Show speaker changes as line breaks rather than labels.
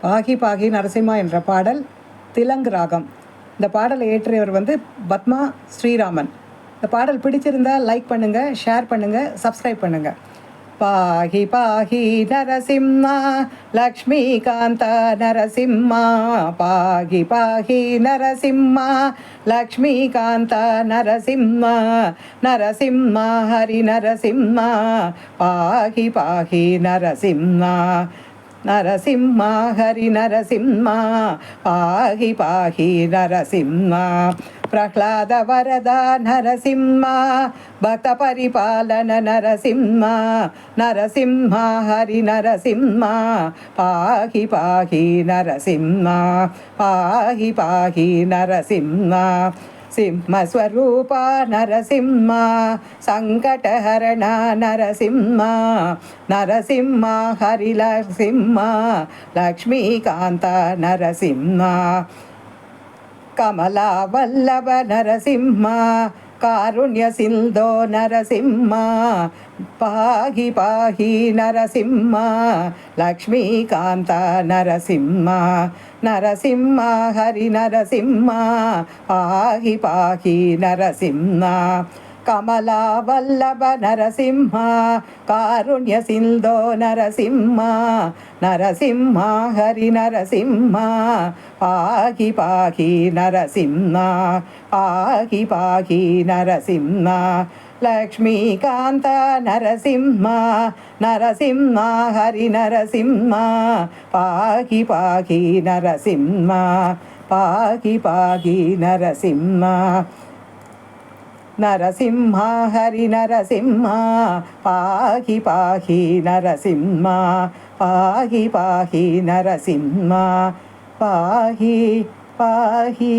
பாகி பாகி நரசிம்மா என்ற பாடல் திலங்கு ராகம். இந்த பாடலை இயற்றியவர் பத்மா ஸ்ரீராமன். இந்த பாடல் பிடிச்சிருந்தால் லைக் பண்ணுங்கள், ஷேர் பண்ணுங்கள், சப்ஸ்கிரைப் பண்ணுங்கள். பாகி பாகி நரசிம்மா லக்ஷ்மீகாந்த நரசிம்மா, பாகி பாகி நரசிம்மா லக்ஷ்மீகாந்த நரசிம்மா, நரசிம்மா ஹரி நரசிம்மா, பாகி பாகி நரசிம்மா, நரசிம்மா ஹரி நரசிம்மா, பாகி பாகி நரசிம்மா, பிரஹ்லாத வரதா நரசிம்மா, பக்த பரிபாலன நரசிம்மா, நரசிம்மா ஹரி நரசிம்மா, பாகி பாகி நரசிம்மா, பாகி பாகி நரசிம்மா, சிம்மஸ்வரூபா நரசிம்மா, சங்கடஹரண நரசிம்மா, நரசிம்மா ஹரி நரசிம்மா, லக்ஷ்மீகாந்த நரசிம்மா, கமலா வல்லப நரசிம்மா, காருண்ய சிந்தோ நரசிம்மா, பாகி பாகி நரசிம்மா, லக்ஷ்மீகாந்த நரசிம்மா, நரசிம்மா ஹரி நரசிம்மா, பாகி பாகி நரசிம்மா, கமலா வல்லப நரசிம்மா, காருண்ய சிந்தோ நரசிம்மா, நரசிம்மா ஹரி நரசிம்மா, பாகி பாகி நரசிம்மா, பாகி பாகி நரசிம்மா, லக்ஷ்மீகாந்த நரசிம்மா, நரசிம்மா ஹரி நரசிம்மா, பாகி பாகி நரசிம்மா, பாகி பாகி நரசிம்மா, நரசிம்மா ஹரி நரசிம்மா, பாகி பாகி நரசிம்மா, பாகி பாகி நரசிம்மா, பாகி பாகி